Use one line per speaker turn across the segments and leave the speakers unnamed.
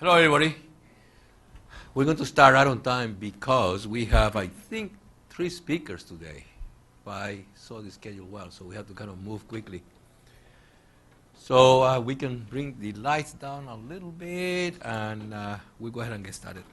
Hello, everybody. We're going to start right on time because we have, I think, 3 speakers today. If I saw the schedule well, so we have to kind of move quickly. So we can bring the lights down a little bit, and we'll go ahead and get started.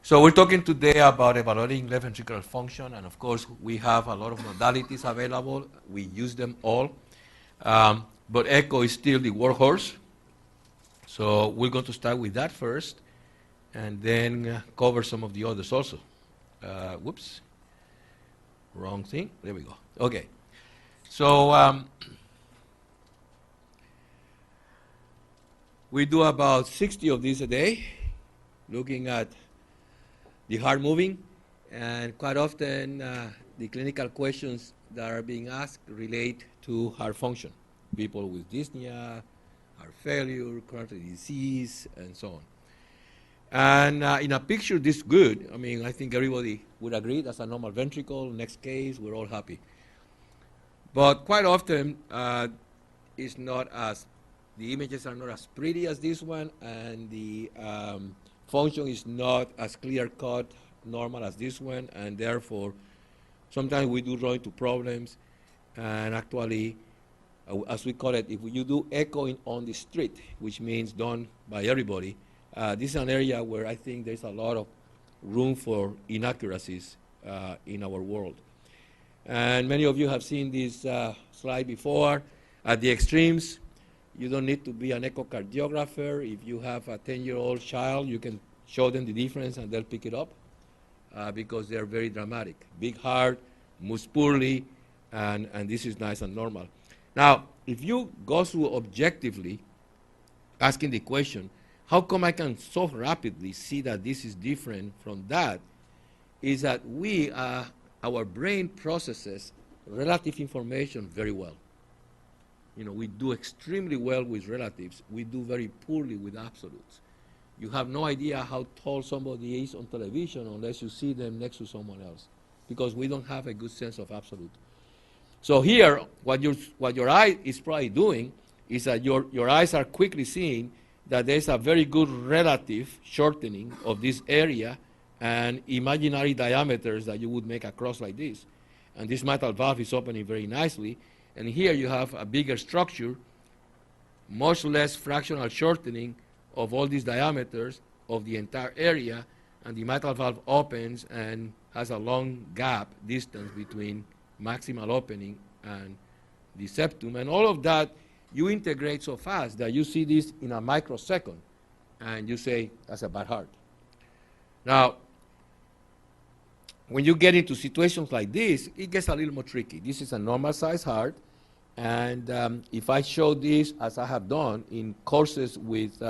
So we're talking today about evaluating left ventricular function, and of course we have a lot of modalities available. We use them all, but echo is still the workhorse. So we're going to start with that first, and then cover some of the others also. Whoops, wrong thing. There we go. Okay, so we do about 60 of these a day, looking at the heart moving, and quite often the clinical questions that are being asked relate to heart function. People with dyspnea, heart failure, coronary disease, and so on. And in a picture this good, I mean, I think everybody would agree that's a normal ventricle. Next case, we're all happy. But quite often, it's not as, the images are not as pretty as this one, and the function is not as clear-cut, normal as this one, and therefore, sometimes we do run into problems. And actually, as we call it, if you do echoing on the street, which means done by everybody, this is an area where I think there's a lot of room for inaccuracies in our world. And many of you have seen this slide before. At the extremes, you don't need to be an echocardiographer. If you have a 10-year-old child, you can show them the difference and they'll pick it up because they're very dramatic. Big heart, moves poorly, and this is nice and normal. Now, if you go through objectively asking the question, how come I can so rapidly see that this is different from that, is that our brain processes relative information very well. You know, we do extremely well with relatives. We do very poorly with absolutes. You have no idea how tall somebody is on television unless you see them next to someone else, because we don't have a good sense of absolute. So here, what your eye is probably doing is that your eyes are quickly seeing that there's a very good relative shortening of this area and imaginary diameters that you would make across like this. And this mitral valve is opening very nicely. And here you have a bigger structure, much less fractional shortening of all these diameters of the entire area, and the mitral valve opens and has a long gap distance between maximal opening and the septum. And all of that, you integrate so fast that you see this in a microsecond, and you say, that's a bad heart. Now, when you get into situations like this, it gets a little more tricky. This is a normal size heart. And if I show this, as I have done in courses with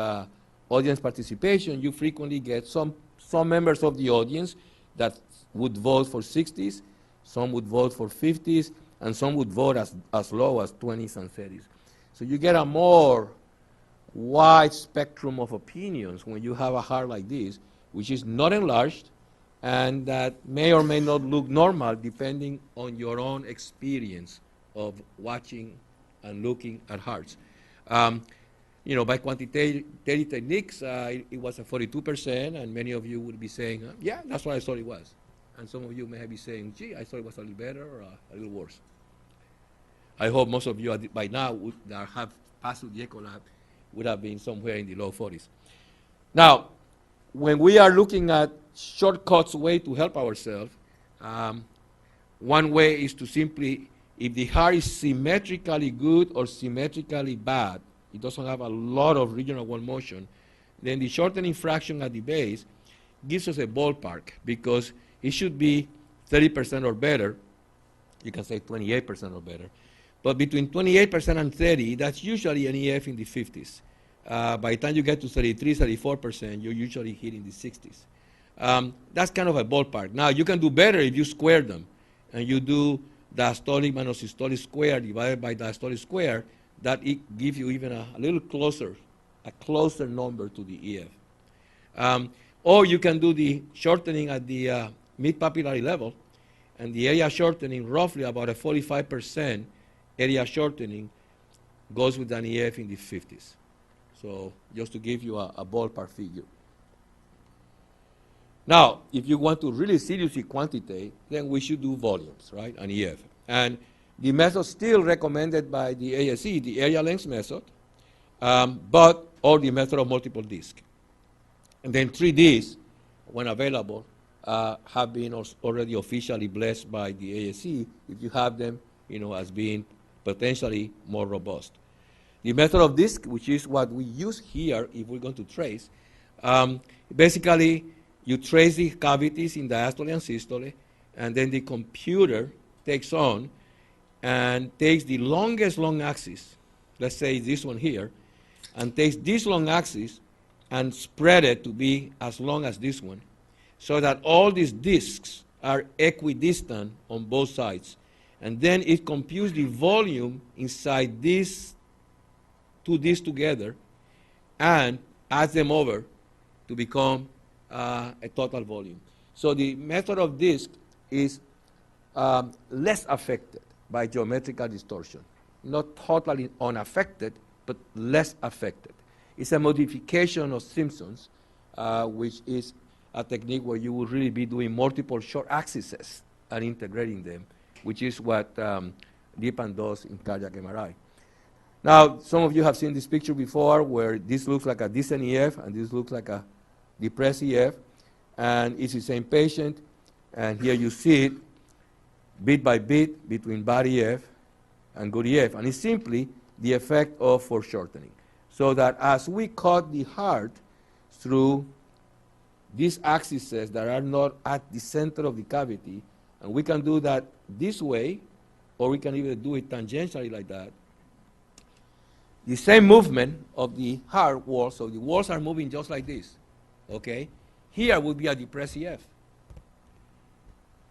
audience participation, you frequently get some members of the audience that would vote for 60s, some would vote for 50s, and some would vote as low as 20s and 30s. So you get a more wide spectrum of opinions when you have a heart like this, which is not enlarged, and that may or may not look normal depending on your own experience of watching and looking at hearts. You know, by quantitative techniques, it was a 42%, and many of you would be saying, yeah, that's what I thought it was. And some of you may be saying, gee, I thought it was a little better or a little worse. I hope most of you by now that have passed through the echo lab would have been somewhere in the low 40s. Now, when we are looking at shortcuts way to help ourselves, one way is to simply, if the heart is symmetrically good or symmetrically bad, it doesn't have a lot of regional wall motion, then the shortening fraction at the base gives us a ballpark, because it should be 30% or better. You can say 28% or better. But between 28% and 30, that's usually an EF in the 50s. By the time you get to 33, 34%, you're usually hitting the 60s. That's kind of a ballpark. Now, you can do better if you square them, and you do diastolic minus systolic square divided by diastolic square. That it gives you even a little closer, a closer number to the EF. Or you can do the shortening at the mid-papillary level, and the area shortening roughly about a 45% area shortening goes with an EF in the 50s. So just to give you a ballpark figure. Now, if you want to really seriously quantitate, then we should do volumes, right, an EF. And the method still recommended by the ASE, the area length method, or the method of multiple disc. And then 3Ds, when available, have been already officially blessed by the ASE if you have them, as being potentially more robust. The method of disc, which is what we use here if we're going to trace, basically you trace the cavities in diastole and systole, and then the computer takes on and takes the longest long axis, let's say this one here, and takes this long axis and spread it to be as long as this one, so that all these discs are equidistant on both sides. And then it computes the volume inside these two discs together and adds them over to become a total volume. So the method of disc is less affected by geometrical distortion. Not totally unaffected, but less affected. It's a modification of Simpson's, which is a technique where you will really be doing multiple short axes and integrating them, which is what Dipan does in cardiac MRI. Now, some of you have seen this picture before where this looks like a decent EF and this looks like a depressed EF, and it's the same patient, and here you see it bit by bit between bad EF and good EF, and it's simply the effect of foreshortening. So that as we cut the heart through these axes that are not at the center of the cavity, and we can do that this way, or we can even do it tangentially like that, the same movement of the heart walls, so the walls are moving just like this, okay? Here would be a depressed EF.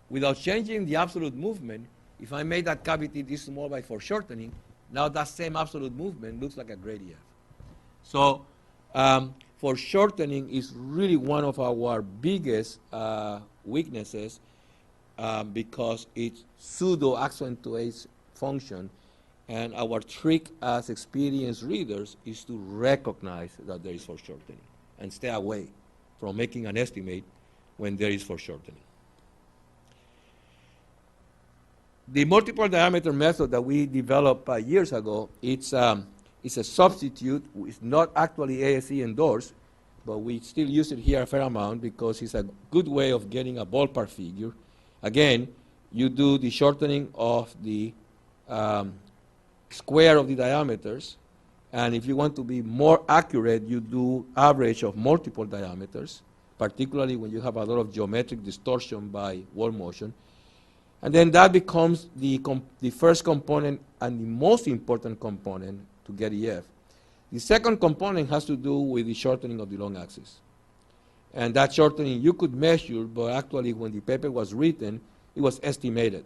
Without changing the absolute movement, if I made that cavity this small by foreshortening, now that same absolute movement looks like a great EF. So foreshortening is really one of our biggest weaknesses because it pseudo-accentuates function, and our trick as experienced readers is to recognize that there is foreshortening and stay away from making an estimate when there is foreshortening. The multiple diameter method that we developed years ago, it's a substitute. It's not actually ASE endorsed, but we still use it here a fair amount because it's a good way of getting a ballpark figure. Again, you do the shortening of the square of the diameters, and if you want to be more accurate, you do average of multiple diameters, particularly when you have a lot of geometric distortion by wall motion. And then that becomes the first component and the most important component to get EF. The second component has to do with the shortening of the long axis. And that shortening you could measure, but actually when the paper was written, it was estimated,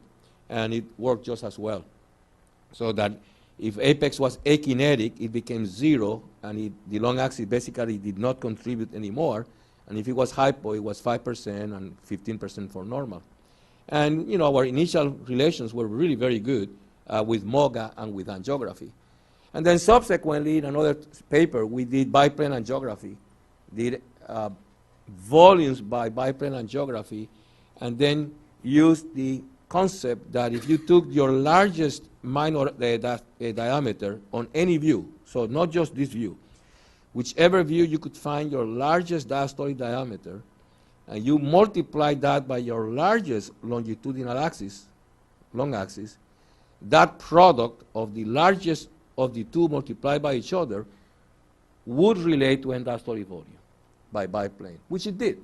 and it worked just as well. So that if apex was akinetic, it became 0, and the long axis basically did not contribute anymore. And if it was hypo, it was 5% and 15% for normal. And our initial relations were really very good with MOGA and with angiography. And then subsequently, in another paper, we did biplane angiography, did volumes by biplane angiography, and then used the concept that if you took your largest minor diameter on any view, so not just this view, whichever view you could find your largest diastolic diameter, and you multiply that by your largest longitudinal axis, long axis, that product of the largest of the two multiplied by each other would relate to end diastolic volume by biplane, which it did.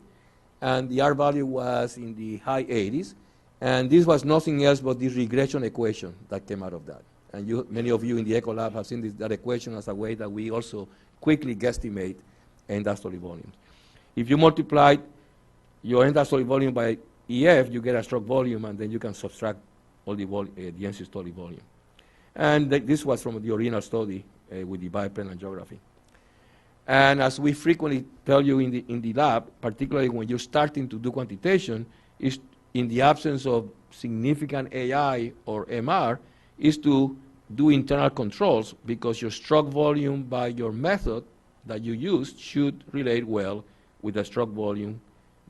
And the R value was in the high 80s, and this was nothing else but the regression equation that came out of that. And many of you in the Echo Lab have seen that equation as a way that we also quickly guesstimate end diastolic volumes. If you multiply your end diastolic volume by EF, you get a stroke volume, and then you can subtract all the end systolic volume. And this was from the original study with the biplane angiography. And as we frequently tell you in the lab, particularly when you're starting to do quantitation, is in the absence of significant AI or MR, is to do internal controls because your stroke volume by your method that you used should relate well with the stroke volume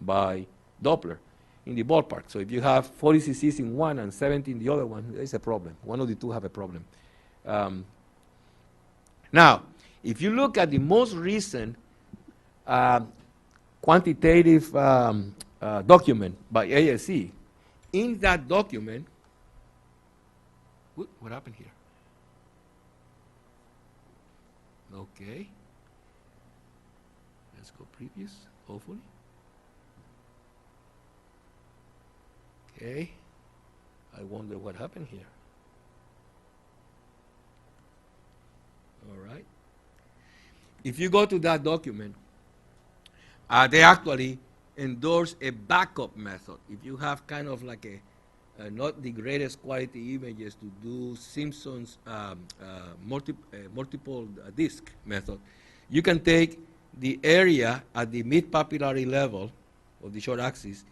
by Doppler in the ballpark. So if you have 40 cc's in one and 70 in the other one, there's a problem. One of the two have a problem. Now, if you look at the most recent quantitative document by ASE, in that document, what happened here? Okay. Let's go previous, hopefully. Okay. I wonder what happened here. All right. If you go to that document, they actually endorse a backup method. If you have kind of like not the greatest quality images to do Simpson's multiple disc method, you can take the area at the mid-papillary level of the short axis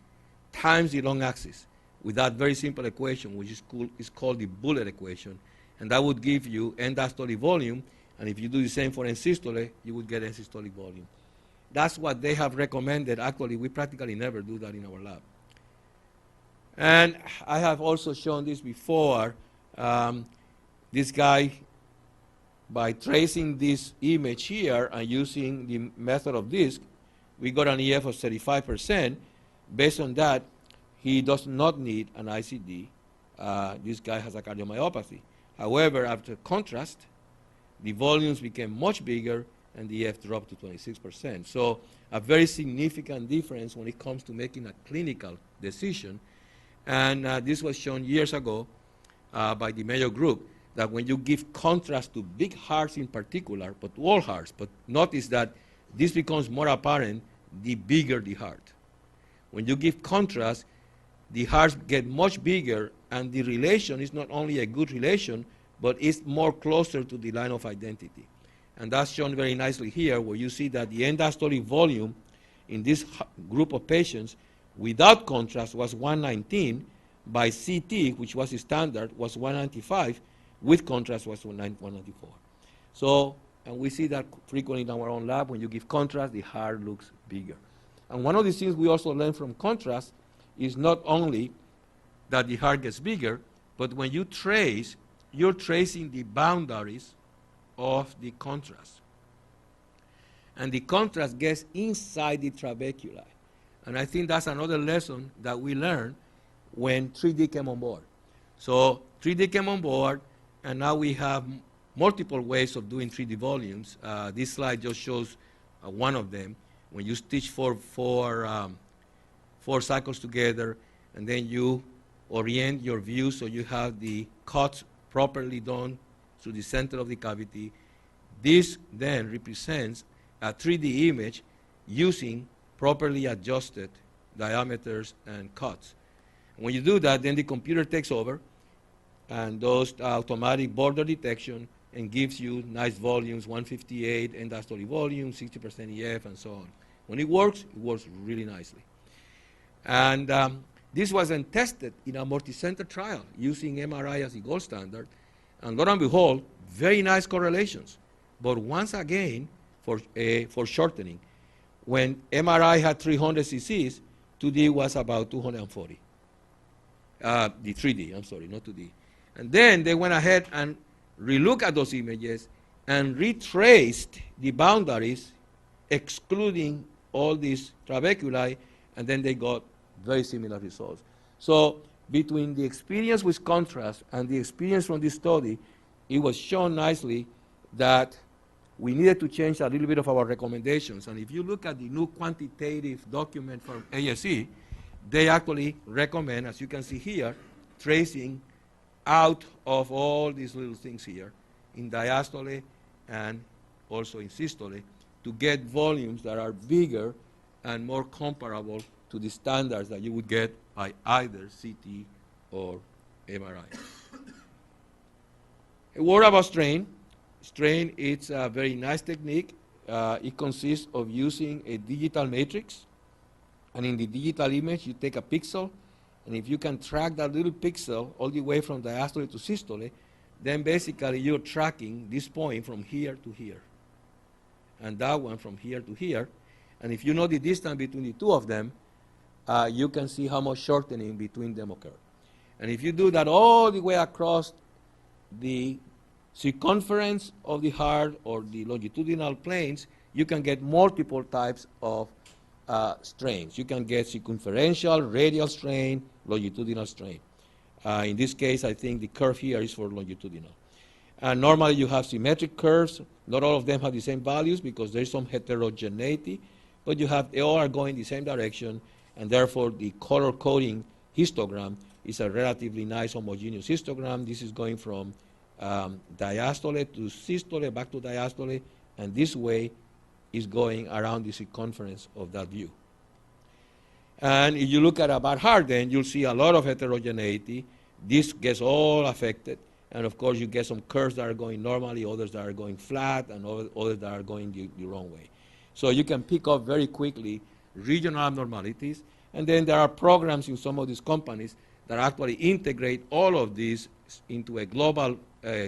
times the long axis with that very simple equation, which is called the bullet equation, and that would give you end-diastolic volume, and if you do the same for end-systole, you would get end-systolic volume. That's what they have recommended. Actually, we practically never do that in our lab. And I have also shown this before. This guy, by tracing this image here and using the method of disc, we got an EF of 35%. Based on that, he does not need an ICD. This guy has a cardiomyopathy. However, after contrast, the volumes became much bigger and the EF dropped to 26%. So a very significant difference when it comes to making a clinical decision. And this was shown years ago by the Mayo Group, that when you give contrast to big hearts in particular, but to all hearts, but notice that this becomes more apparent the bigger the heart. When you give contrast, the hearts get much bigger, and the relation is not only a good relation, but it's more closer to the line of identity. And that's shown very nicely here, where you see that the end-diastolic volume in this group of patients without contrast was 119, by CT, which was the standard, was 195, with contrast was 194. So, and we see that frequently in our own lab, when you give contrast, the heart looks bigger. And one of the things we also learn from contrast is not only that the heart gets bigger, but when you trace, you're tracing the boundaries of the contrast. And the contrast gets inside the trabeculi. And I think that's another lesson that we learned when 3D came on board. So 3D came on board, and now we have multiple ways of doing 3D volumes. This slide just shows one of them. When you stitch four cycles together, and then you orient your view so you have the cuts properly done to the center of the cavity. This then represents a 3D image using properly adjusted diameters and cuts. When you do that, then the computer takes over and does automatic border detection and gives you nice volumes, 158 end-diastolic volume, 60% EF, and so on. When it works really nicely. And this wasn't tested in a multi-center trial using MRI as the gold standard. And lo and behold, very nice correlations. But once again, for shortening, when MRI had 300 cc's, 2D was about 240. The 3D, I'm sorry, not 2D. And then they went ahead and relooked at those images and retraced the boundaries, excluding all these trabeculi, and then they got very similar results. So between the experience with contrast and the experience from this study, it was shown nicely that we needed to change a little bit of our recommendations. And if you look at the new quantitative document from ASE, they actually recommend, as you can see here, tracing out of all these little things here in diastole and also in systole to get volumes that are bigger and more comparable to the standards that you would get by either CT or MRI. A word about strain. Strain is a very nice technique. It consists of using a digital matrix. And in the digital image, you take a pixel. And if you can track that little pixel all the way from diastole to systole, then basically you're tracking this point from here to here, and that one from here to here. And if you know the distance between the two of them, you can see how much shortening between them occur. And if you do that all the way across the circumference of the heart or the longitudinal planes, you can get multiple types of strains. You can get circumferential, radial strain, longitudinal strain. In this case, I think the curve here is for longitudinal. And normally you have symmetric curves. Not all of them have the same values because there's some heterogeneity, but they all are going the same direction, and therefore the color coding histogram is a relatively nice homogeneous histogram. This is going from diastole to systole, back to diastole, and this way is going around the circumference of that view. And if you look at a bad heart, then you'll see a lot of heterogeneity. This gets all affected, and of course you get some curves that are going normally, others that are going flat, and others that are going the wrong way. So you can pick up very quickly regional abnormalities, and then there are programs in some of these companies that actually integrate all of these into a global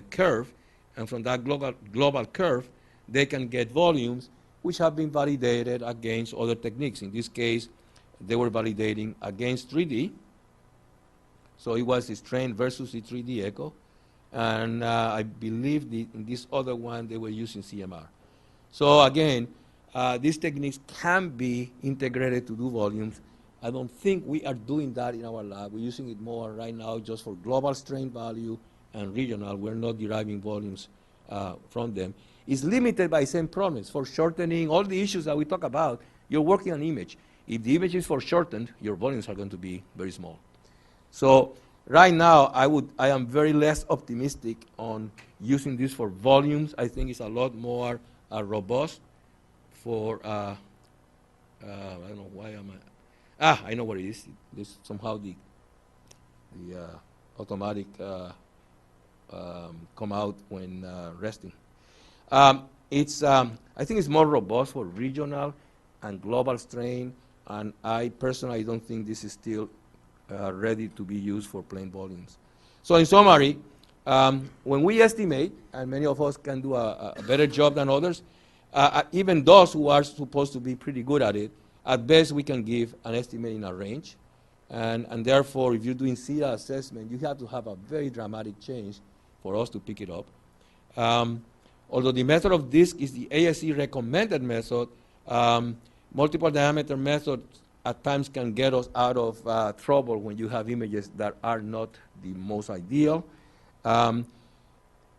curve, and from that global curve, they can get volumes which have been validated against other techniques. In this case, they were validating against 3D. So it was the strain versus the 3D echo. And I believe in this other one, they were using CMR. So again, these techniques can be integrated to do volumes. I don't think we are doing that in our lab. We're using it more right now just for global strain value and regional. We're not deriving volumes from them. It's limited by same problems. For shortening, all the issues that we talk about, you're working on image. If the image is foreshortened, your volumes are going to be very small. So right now, I am very less optimistic on using this for volumes. I think it's a lot more robust for, I don't know, why am I? I know what it is. This somehow the automatic come out when resting. I think it's more robust for regional and global strain, and I personally don't think this is still ready to be used for plain volumes. So in summary, when we estimate, and many of us can do a better job than others, even those who are supposed to be pretty good at it, at best we can give an estimate in a range. And therefore, if you're doing CEDA assessment, you have to have a very dramatic change for us to pick it up. Although the method of DISC is the ASE recommended method, multiple diameter methods at times can get us out of trouble when you have images that are not the most ideal.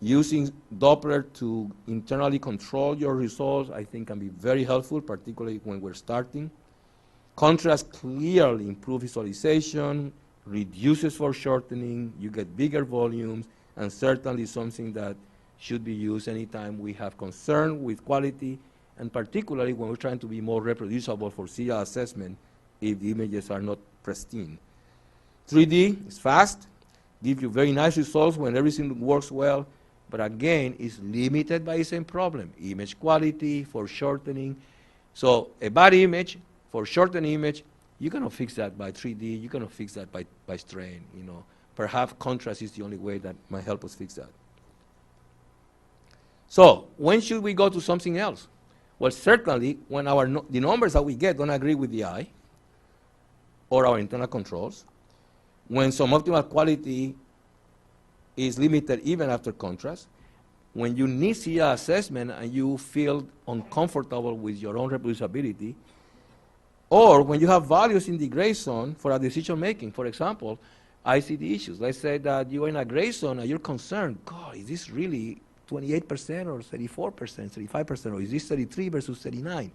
Using Doppler to internally control your results, I think, can be very helpful, particularly when we're starting. Contrast clearly improves visualization, reduces foreshortening, you get bigger volumes, and certainly something that should be used anytime we have concern with quality, and particularly when we're trying to be more reproducible for CEDA assessment if the images are not pristine. 3D is fast, gives you very nice results when everything works well, but again, it's limited by the same problem, image quality, foreshortening. So a bad image, foreshortened image, you cannot fix that by 3D, you cannot fix that by strain, you know. Perhaps contrast is the only way that might help us fix that. So when should we go to something else? Well, certainly when the numbers that we get don't agree with the eye or our internal controls, when suboptimal quality is limited even after contrast, when you need CEDA assessment and you feel uncomfortable with your own reproducibility, or when you have values in the gray zone for a decision making. For example, ICD issues. Let's say that you're in a gray zone and you're concerned, God, is this really 28% or 34%, 35%, or is this 33 versus 39?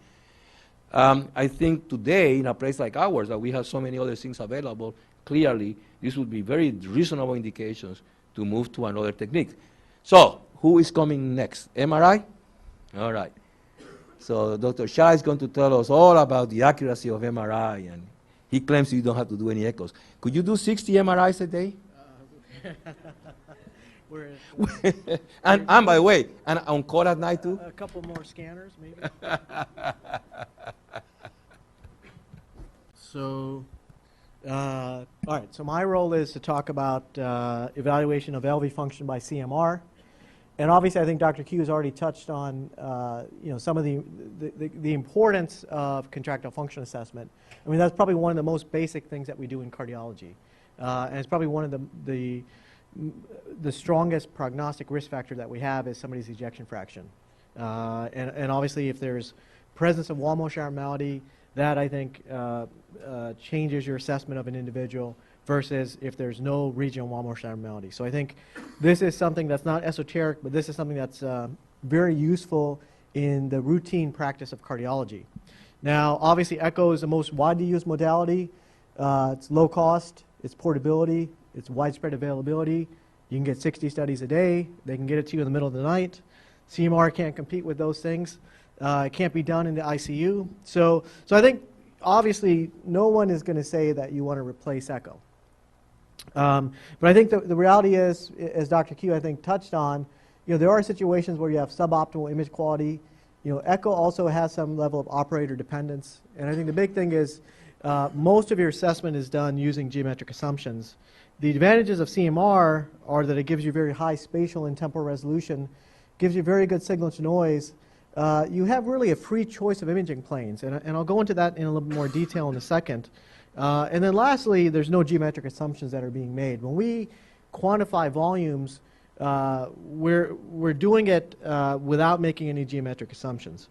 I think today, in a place like ours, that we have so many other things available, clearly, this would be very reasonable indications to move to another technique. So, who is coming next? MRI? All right. So, Dr. Shah is going to tell us all about the accuracy of MRI, and he claims you don't have to do any echoes. Could you do 60 MRIs a day? And by the way, and on call at night too?
A couple more scanners, maybe.
So
All right, so my role is to talk about evaluation of LV function by CMR. And obviously, I think Dr. Q has already touched on some of the importance of contractile function assessment. I mean, that's probably one of the most basic things that we do in cardiology. And it's probably one of the strongest prognostic risk factor that we have is somebody's ejection fraction. And obviously, if there's presence of wall motion abnormality, that I think changes your assessment of an individual versus if there's no regional wall motion abnormality. So I think this is something that's not esoteric, but this is something that's very useful in the routine practice of cardiology. Now, obviously, echo is the most widely used modality. It's low cost, it's portability, it's widespread availability. You can get 60 studies a day. They can get it to you in the middle of the night. CMR can't compete with those things. It can't be done in the ICU. So I think, obviously, no one is going to say that you want to replace echo. But I think the reality is, as Dr. Q, I think, touched on, there are situations where you have suboptimal image quality. Echo also has some level of operator dependence. And I think the big thing is most of your assessment is done using geometric assumptions. The advantages of CMR are that it gives you very high spatial and temporal resolution, gives you very good signal to noise. You have really a free choice of imaging planes, and I'll go into that in a little bit more detail in a second. And then lastly, there's no geometric assumptions that are being made. When we quantify volumes, we're doing it without making any geometric assumptions.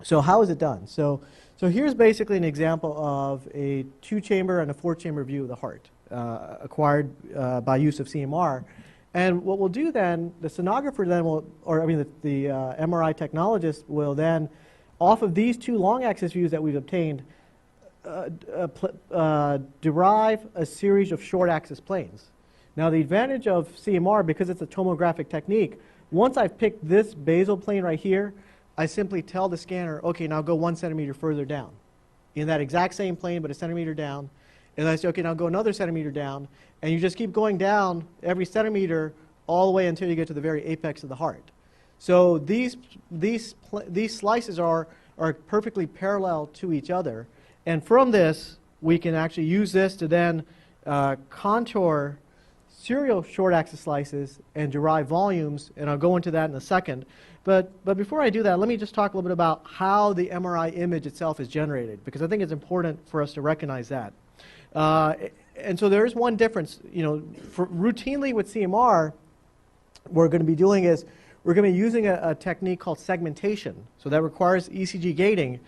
So how is it done? So here's basically an example of a 2-chamber and a 4-chamber view of the heart acquired by use of CMR. And what we'll do then, the sonographer then will, or I mean the MRI technologist will then, off of these 2 long axis views that we've obtained, derive a series of short axis planes. Now the advantage of CMR, because it's a tomographic technique, once I've picked this basal plane right here, I simply tell the scanner, okay, now go 1 centimeter further down. In that exact same plane, but a centimeter down. And I say, okay, now go another centimeter down. And you just keep going down every centimeter all the way until you get to the very apex of the heart. So these slices are perfectly parallel to each other. And from this, we can actually use this to then contour serial short axis slices and derive volumes. And I'll go into that in a second. But before I do that, let me just talk a little bit about how the MRI image itself is generated, because I think it's important for us to recognize that. And so there is one difference. Routinely with CMR, what we're going to be doing is we're going to be using a technique called segmentation. So that requires ECG gating.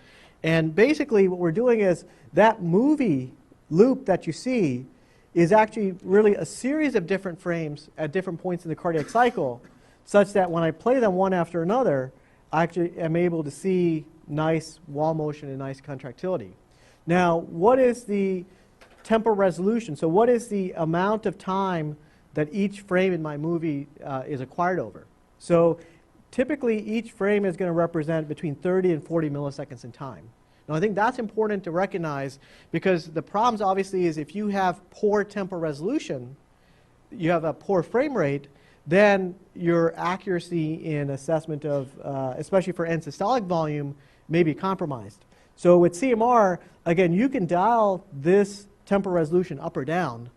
And basically what we're doing is that movie loop that you see is actually really a series of different frames at different points in the cardiac cycle, such that when I play them one after another, I actually am able to see nice wall motion and nice contractility. Now, what is the temporal resolution? So what is the amount of time that each frame in my movie is acquired over? So typically each frame is going to represent between 30 and 40 milliseconds in time. Now I think that's important to recognize, because the problems obviously is if you have poor temporal resolution, you have a poor frame rate, then your accuracy in assessment of, especially for end systolic volume, may be compromised. So with CMR, again, you can dial this temporal resolution up or down,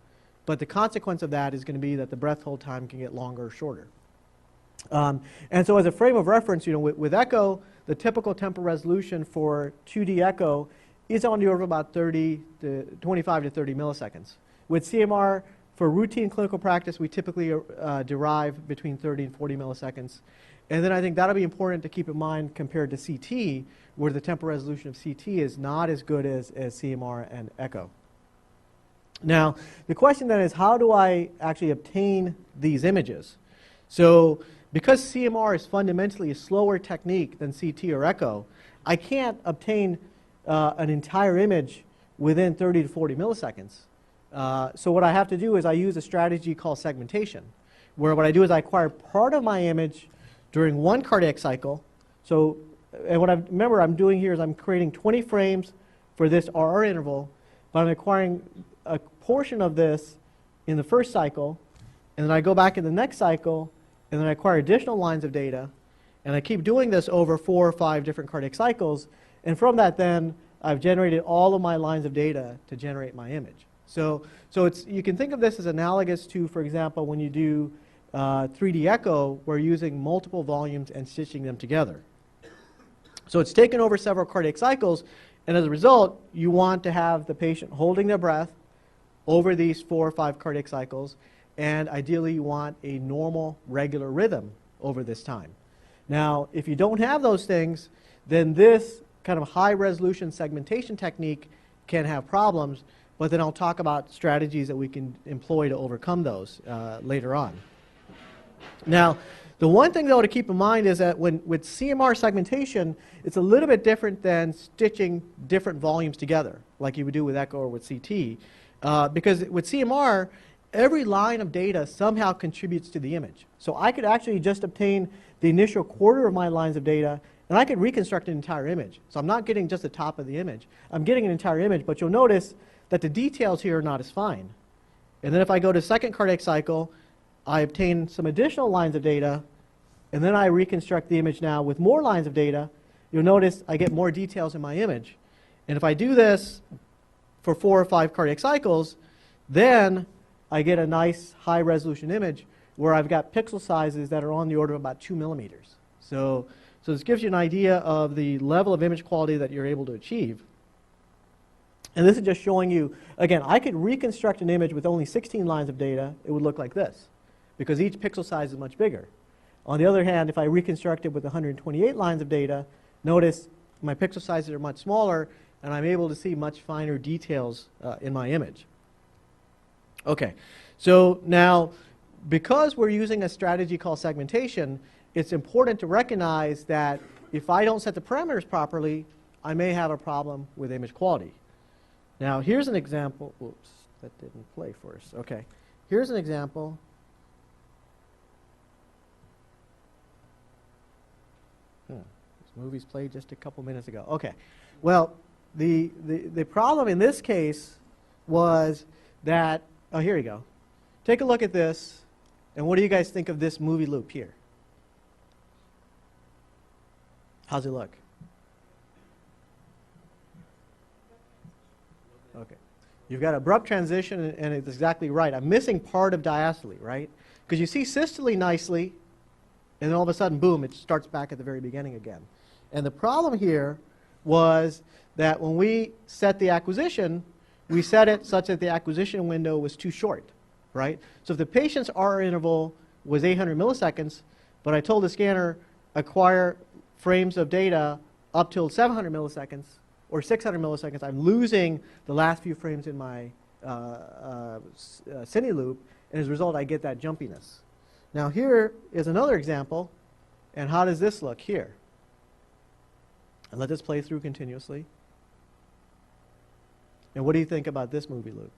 but the consequence of that is going to be that the breath hold time can get longer or shorter. And so as a frame of reference, with echo, the typical temporal resolution for 2D echo is on the order of about 25 to 30 milliseconds. With CMR, for routine clinical practice, we typically derive between 30 and 40 milliseconds. And then I think that'll be important to keep in mind compared to CT, where the temporal resolution of CT is not as good as CMR and echo. Now, the question then is, how do I actually obtain these images? So because CMR is fundamentally a slower technique than CT or echo, I can't obtain an entire image within 30 to 40 milliseconds. So what I have to do is I use a strategy called segmentation, where what I do is I acquire part of my image during one cardiac cycle. So, and what remember I'm doing here is I'm creating 20 frames for this RR interval, but I'm acquiring a portion of this in the first cycle, and then I go back in the next cycle, and then I acquire additional lines of data, and I keep doing this over 4 or 5 different cardiac cycles, and from that then I've generated all of my lines of data to generate my image. So you can think of this as analogous to, for example, when you do 3D echo, we're using multiple volumes and stitching them together. So it's taken over several cardiac cycles, and as a result, you want to have the patient holding their breath over these 4 or 5 cardiac cycles, and ideally you want a normal, regular rhythm over this time. Now, if you don't have those things, then this kind of high-resolution segmentation technique can have problems, but then I'll talk about strategies that we can employ to overcome those later on. Now, the one thing, though, to keep in mind is that with CMR segmentation, it's a little bit different than stitching different volumes together, like you would do with echo or with CT. Because with CMR, every line of data somehow contributes to the image. So I could actually just obtain the initial quarter of my lines of data, and I could reconstruct an entire image. So I'm not getting just the top of the image. I'm getting an entire image, but you'll notice that the details here are not as fine. And then if I go to second cardiac cycle, I obtain some additional lines of data, and then I reconstruct the image now with more lines of data. You'll notice I get more details in my image. And if I do this for 4 or 5 cardiac cycles, then I get a nice high-resolution image where I've got pixel sizes that are on the order of about 2 millimeters. So this gives you an idea of the level of image quality that you're able to achieve. And this is just showing you, again, I could reconstruct an image with only 16 lines of data. It would look like this, because each pixel size is much bigger. On the other hand, if I reconstruct it with 128 lines of data, notice my pixel sizes are much smaller, and I'm able to see much finer details in my image. Okay, so now, because we're using a strategy called segmentation, it's important to recognize that if I don't set the parameters properly, I may have a problem with image quality. Now, here's an example. Oops, that didn't play for us. Okay, here's an example. This movie's played just a couple minutes ago. Okay, well, the problem in this case was that, oh, here you go. Take a look at this, and what do you guys think of this movie loop here? How's it look? Okay. You've got abrupt transition, and it's exactly right. I'm missing part of diastole, right? Because you see systole nicely, and then all of a sudden, boom, it starts back at the very beginning again. And the problem here was that when we set the acquisition, we set it such that the acquisition window was too short, right? So if the patient's R interval was 800 milliseconds, but I told the scanner acquire frames of data up till 700 milliseconds or 600 milliseconds, I'm losing the last few frames in my cine loop, and as a result, I get that jumpiness. Now here is another example, and how does this look here? And let this play through continuously. And what do you think about this movie loop?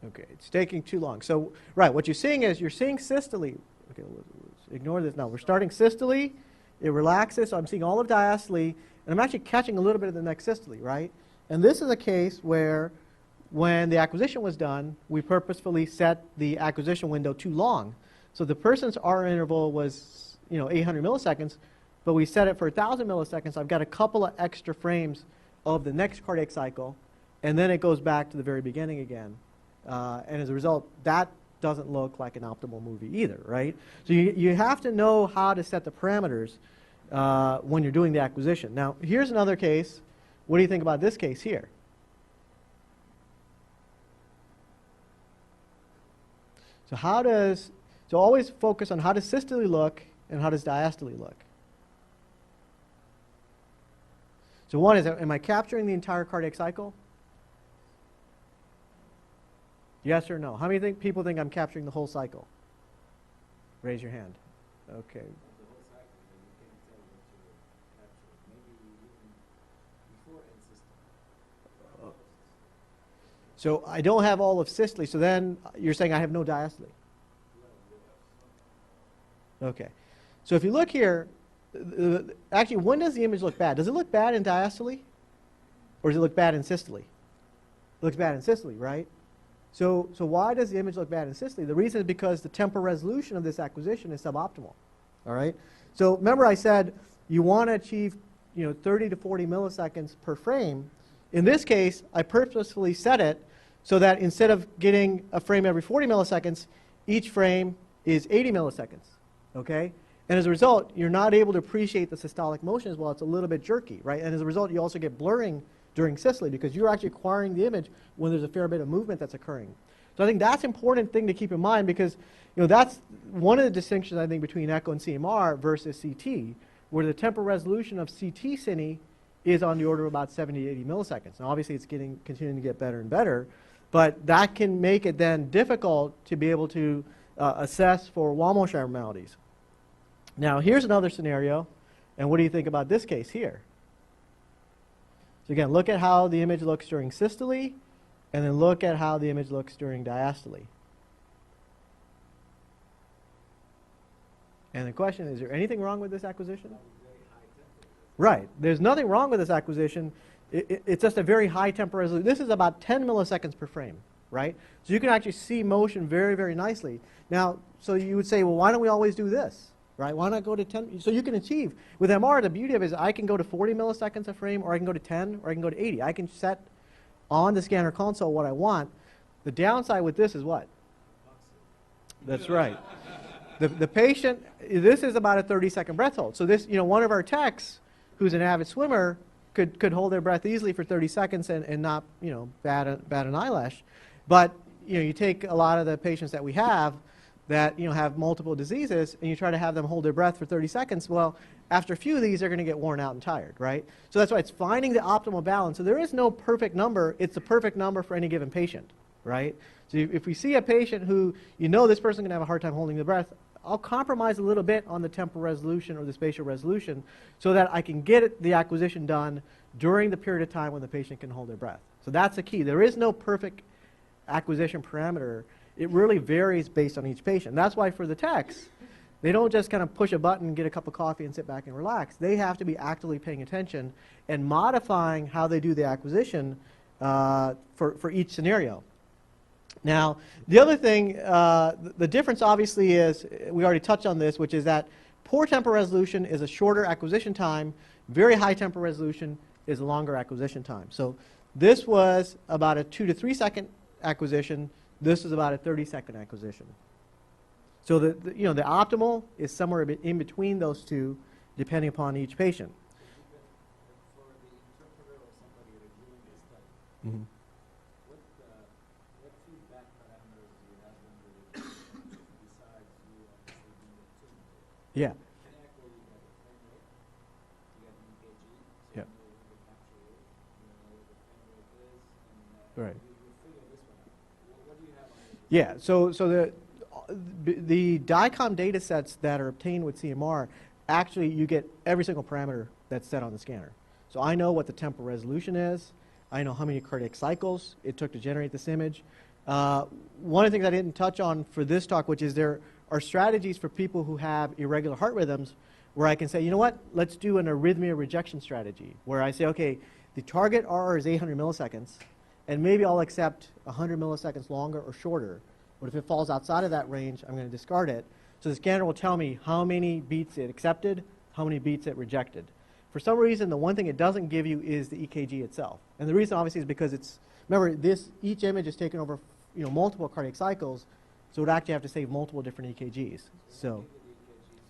Okay, it's taking too long. So, right, what you're seeing is you're seeing systole. Okay, let's ignore this now. We're starting systole. It relaxes, so I'm seeing all of diastole, and I'm actually catching a little bit of the next systole, right? And this is a case where when the acquisition was done, we purposefully set the acquisition window too long. So the person's R interval was, 800 milliseconds, but we set it for 1,000 milliseconds. I've got a couple of extra frames of the next cardiac cycle, and then it goes back to the very beginning again. And as a result, that doesn't look like an optimal movie either, right? So you have to know how to set the parameters when you're doing the acquisition. Now, here's another case. What do you think about this case here? So always focus on how does systole look and how does diastole look. So one is, am I capturing the entire cardiac cycle? Yes or no? How many people think I'm capturing the whole cycle? Raise your hand. Okay. So I don't have all of systole, so then you're saying I have no diastole. Okay. So if you look here, actually, when does the image look bad? Does it look bad in diastole? Or does it look bad in systole? It looks bad in systole, right? So why does the image look bad in systole? The reason is because the temporal resolution of this acquisition is suboptimal. All right. So remember I said you want to achieve 30 to 40 milliseconds per frame. In this case, I purposefully set it so that instead of getting a frame every 40 milliseconds, each frame is 80 milliseconds. Okay. And as a result, you're not able to appreciate the systolic motion as well. It's a little bit jerky, right? And as a result, you also get blurring during systole because you're actually acquiring the image when there's a fair bit of movement that's occurring. So I think that's an important thing to keep in mind because that's one of the distinctions I think between echo and CMR versus CT, where the temporal resolution of CT cine is on the order of about 70 to 80 milliseconds. Now obviously it's continuing to get better and better, but that can make it then difficult to be able to assess for wall motion abnormalities. Now here's another scenario, and what do you think about this case here? So again, look at how the image looks during systole, and then look at how the image looks during diastole. And the question is there anything wrong with this acquisition? Right. There's nothing wrong with this acquisition. It's just a very high temporal resolution. This is about 10 milliseconds per frame, right? So you can actually see motion very, very nicely. Now, so you would say, well, why don't we always do this? Right? Why not go to 10? So you can achieve. With MR, the beauty of it is I can go to 40 milliseconds a frame, or I can go to 10, or I can go to 80. I can set on the scanner console what I want. The downside with this is what? That's right. The patient, this is about a 30-second breath hold. So this, one of our techs who's an avid swimmer could hold their breath easily for 30 seconds and not, bat an eyelash. But, you take a lot of the patients that we have that have multiple diseases, and you try to have them hold their breath for 30 seconds, well, after a few of these, they're going to get worn out and tired, right? So that's why it's finding the optimal balance. So there is no perfect number. It's the perfect number for any given patient, right? So if we see a patient who, this person can have a hard time holding the breath, I'll compromise a little bit on the temporal resolution or the spatial resolution so that I can get the acquisition done during the period of time when the patient can hold their breath. So that's the key. There is no perfect acquisition parameter. It really varies based on each patient. That's why for the techs, they don't just kind of push a button, get a cup of coffee, and sit back and relax. They have to be actively paying attention and modifying how they do the acquisition for each scenario. Now, the other thing, the difference obviously is, we already touched on this, which is that poor temporal resolution is a shorter acquisition time. Very high temporal resolution is a longer acquisition time. So this was about a 2 to 3 second acquisition. This is about a 30-second acquisition. So the optimal is somewhere in between those two, depending upon each patient.
For the interpreter or somebody reviewing this study,
Mm-hmm.
what feedback parameters do you have when you besides you actually being a tuner?
Yeah.
In echo, you get a frame rate, you get an EKG, so
Yep.
you know when the capture rate, you know what the frame rate is, and
Right.
you figure this one out. What do you have on it?
Yeah, so the DICOM data sets that are obtained with CMR, actually you get every single parameter that's set on the scanner. So I know what the temporal resolution is. I know how many cardiac cycles it took to generate this image. One of the things I didn't touch on for this talk, which is there are strategies for people who have irregular heart rhythms where I can say, you know what, let's do an arrhythmia rejection strategy, where I say, okay, the target RR is 800 milliseconds, and maybe I'll accept 100 milliseconds longer or shorter. But if it falls outside of that range, I'm going to discard it. So the scanner will tell me how many beats it accepted, how many beats it rejected. For some reason, the one thing it doesn't give you is the EKG itself. And the reason, obviously, is because remember, each image is taken over multiple cardiac cycles, so it would actually have to save multiple different EKGs. So.
If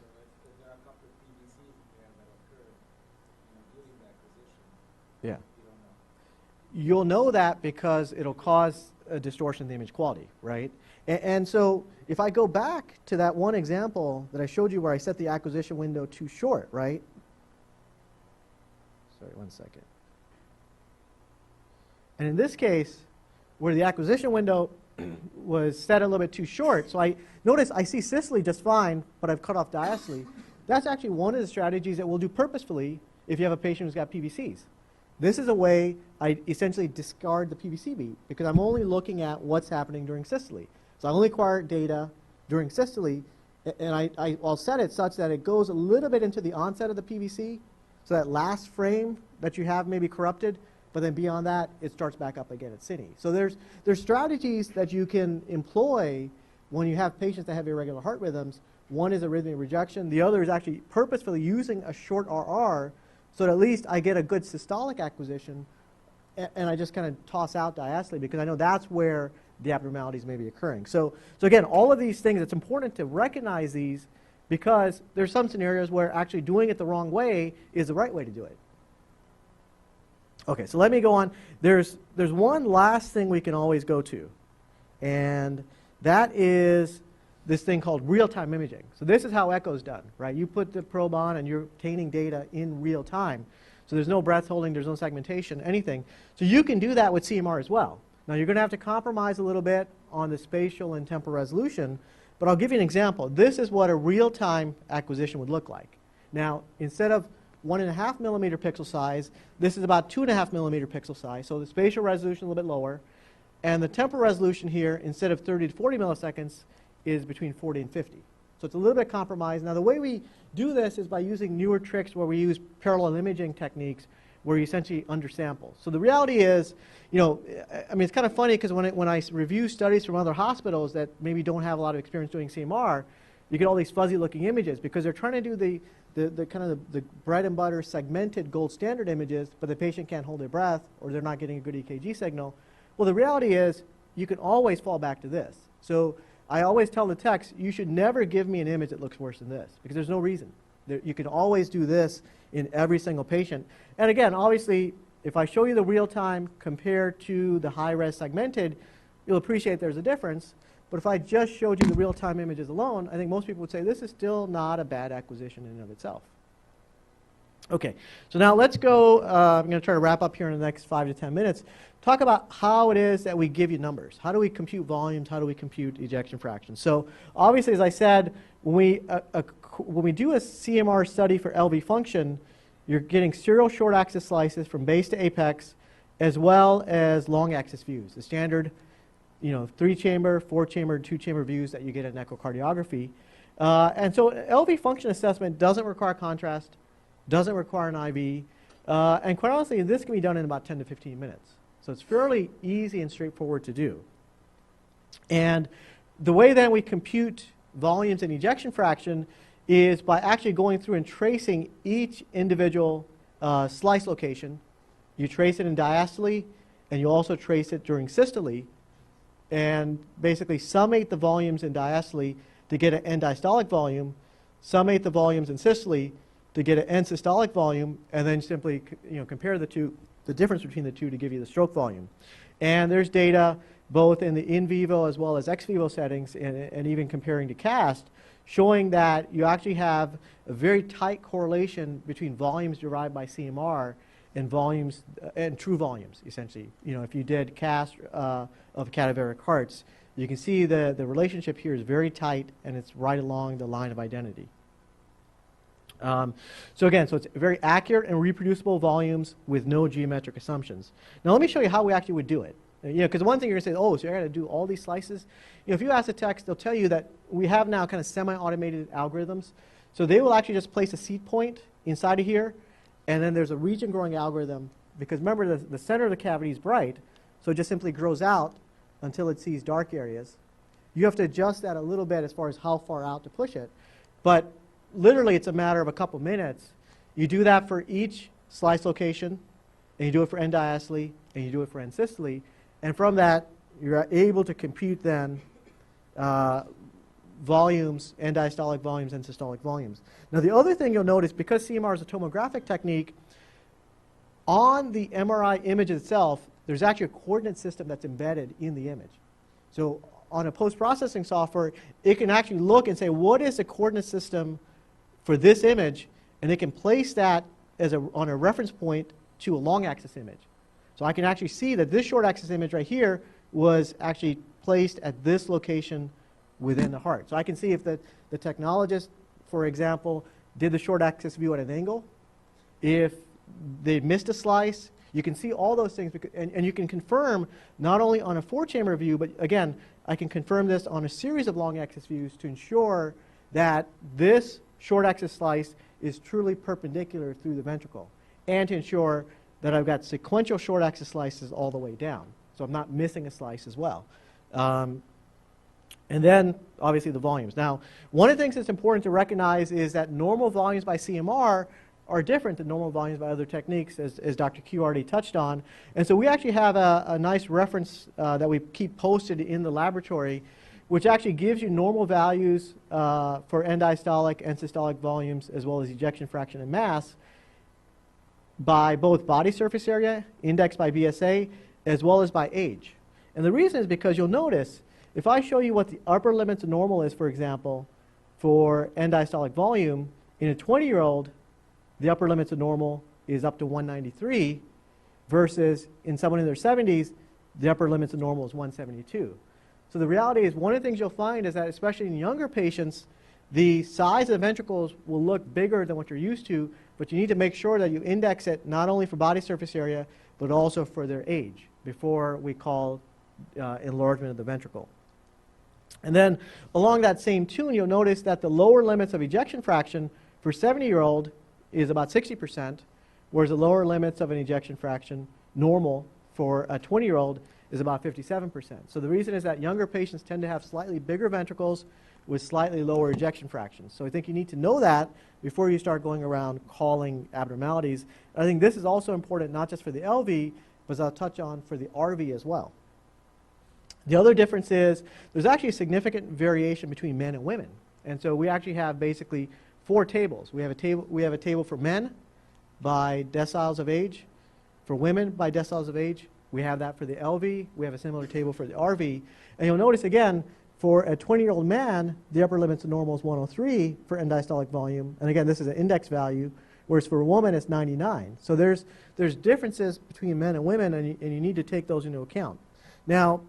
there are a couple of PVCs there that occur during the acquisition,
Yeah.
you don't know.
You'll know that because it'll cause a distortion in the image quality, right? And so if I go back to that one example that I showed you where I set the acquisition window too short, right? Sorry, one second. And in this case, where the acquisition window was set a little bit too short, so notice I see systole just fine, but I've cut off diastole. That's actually one of the strategies that we'll do purposefully if you have a patient who's got PVCs. This is a way I essentially discard the PVC beat because I'm only looking at what's happening during systole. So I only acquire data during systole, and I'll set it such that it goes a little bit into the onset of the PVC, so that last frame that you have maybe corrupted, but then beyond that, it starts back up again at cine. So there's strategies that you can employ when you have patients that have irregular heart rhythms. One is arrhythmia rejection. The other is actually purposefully using a short RR so that at least I get a good systolic acquisition, and I just kind of toss out diastole because I know that's where the abnormalities may be occurring. So again, all of these things, it's important to recognize these because there's some scenarios where actually doing it the wrong way is the right way to do it. Okay, so let me go on. There's one last thing we can always go to, and that is this thing called real-time imaging. So this is how echo is done, right? You put the probe on and you're obtaining data in real time. So there's no breath holding, there's no segmentation, anything. So you can do that with CMR as well. Now you're going to have to compromise a little bit on the spatial and temporal resolution, but I'll give you an example. This is what a real-time acquisition would look like. Now, instead of 1.5 millimeter pixel size, this is about 2.5 millimeter pixel size. So the spatial resolution a little bit lower. And the temporal resolution here, instead of 30 to 40 milliseconds, is between 40 and 50. So it's a little bit compromised. Now the way we do this is by using newer tricks where we use parallel imaging techniques where you essentially undersample. So the reality is, you know, I mean, it's kind of funny because when I review studies from other hospitals that maybe don't have a lot of experience doing CMR, you get all these fuzzy looking images because they're trying to do the kind of the bread and butter segmented gold standard images, but the patient can't hold their breath or they're not getting a good EKG signal. Well, the reality is you can always fall back to this. So I always tell the techs, you should never give me an image that looks worse than this because there's no reason. You can always do this in every single patient. And again, obviously, if I show you the real time compared to the high-res segmented, you'll appreciate there's a difference. But if I just showed you the real-time images alone, I think most people would say this is still not a bad acquisition in and of itself. Okay, so now let's go, I'm going to try to wrap up here in the next 5 to 10 minutes, talk about how it is that we give you numbers. How do we compute volumes? How do we compute ejection fractions? So obviously, as I said, when we do a CMR study for LV function, you're getting serial short axis slices from base to apex, as well as long axis views, the standard 3-chamber, 4-chamber, 2-chamber views that you get in echocardiography. And so LV function assessment doesn't require contrast, doesn't require an IV, and quite honestly, this can be done in about 10 to 15 minutes. So it's fairly easy and straightforward to do. And the way then we compute volumes and ejection fraction is by actually going through and tracing each individual slice location. You trace it in diastole, and you also trace it during systole, and basically summate the volumes in diastole to get an end diastolic volume, summate the volumes in systole to get an end systolic volume, and then simply compare the two, the difference between the two to give you the stroke volume. And there's data both in the in vivo as well as ex vivo settings, and even comparing to CAST, showing that you actually have a very tight correlation between volumes derived by CMR and volumes and true volumes, essentially. If you did CAST of cadaveric hearts, you can see the relationship here is very tight, and it's right along the line of identity. So again, so it's very accurate and reproducible volumes with no geometric assumptions. Now let me show you how we actually would do it. Because one thing you're going to say, oh, so you're going to do all these slices. If you ask the techs, they'll tell you that we have now kind of semi-automated algorithms. So they will actually just place a seed point inside of here, and then there's a region growing algorithm. Because remember, the center of the cavity is bright, so it just simply grows out until it sees dark areas. You have to adjust that a little bit as far as how far out to push it. But literally, it's a matter of a couple minutes. You do that for each slice location, and you do it for end diastole, and you do it for end systole. And from that, you're able to compute then volumes, end diastolic volumes, and systolic volumes. Now, the other thing you'll notice, because CMR is a tomographic technique, on the MRI image itself, there's actually a coordinate system that's embedded in the image. So on a post-processing software, it can actually look and say, what is the coordinate system for this image? And it can place that as on a reference point to a long axis image. So I can actually see that this short axis image right here was actually placed at this location within the heart. So I can see if the technologist, for example, did the short axis view at an angle. If they missed a slice, you can see all those things. And you can confirm not only on a 4-chamber view, but again, I can confirm this on a series of long axis views to ensure that this short axis slice is truly perpendicular through the ventricle, and to ensure that I've got sequential short axis slices all the way down. So I'm not missing a slice as well. And then, obviously, the volumes. Now, one of the things that's important to recognize is that normal volumes by CMR are different than normal volumes by other techniques, as Dr. Q already touched on. And so we actually have a nice reference that we keep posted in the laboratory, which actually gives you normal values for end diastolic and systolic volumes, as well as ejection fraction and mass, by both body surface area, indexed by BSA, as well as by age. And the reason is because you'll notice, if I show you what the upper limits of normal is, for example, for end diastolic volume, in a 20-year-old, the upper limits of normal is up to 193, versus in someone in their 70s, the upper limits of normal is 172. So the reality is, one of the things you'll find is that, especially in younger patients, the size of the ventricles will look bigger than what you're used to, but you need to make sure that you index it not only for body surface area, but also for their age, before we call enlargement of the ventricle. And then along that same tune, you'll notice that the lower limits of ejection fraction for 70-year-old is about 60%, whereas the lower limits of an ejection fraction, normal, for a 20-year-old is about 57%. So the reason is that younger patients tend to have slightly bigger ventricles with slightly lower ejection fractions. So I think you need to know that before you start going around calling abnormalities. And I think this is also important not just for the LV, but as I'll touch on for the RV as well. The other difference is there's actually a significant variation between men and women. And so we actually have basically 4 tables. We have a table for men by deciles of age, for women by deciles of age. We have that for the LV. We have a similar table for the RV. And you'll notice again, for a 20-year-old man, the upper limits of normal is 103 for end diastolic volume. And again, this is an index value, whereas for a woman, it's 99. So there's differences between men and women, and you need to take those into account. Now,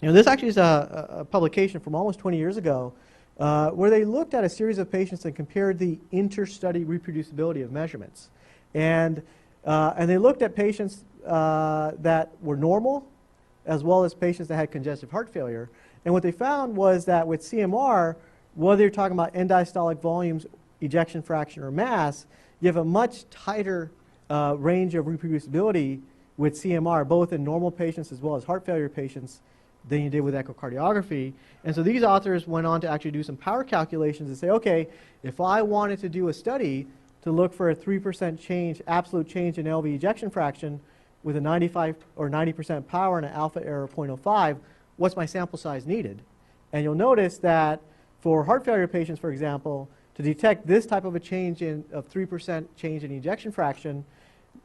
this actually is a publication from almost 20 years ago where they looked at a series of patients and compared the inter-study reproducibility of measurements. And they looked at patients that were normal, as well as patients that had congestive heart failure. And what they found was that with CMR, whether you're talking about end diastolic volumes, ejection fraction, or mass, you have a much tighter range of reproducibility with CMR, both in normal patients as well as heart failure patients, than you did with echocardiography. And so these authors went on to actually do some power calculations and say, okay, if I wanted to do a study to look for a 3% change, absolute change in LV ejection fraction with a 95 or 90% power and an alpha error of 0.05, what's my sample size needed? And you'll notice that for heart failure patients, for example, to detect this type of a change of 3% change in ejection fraction,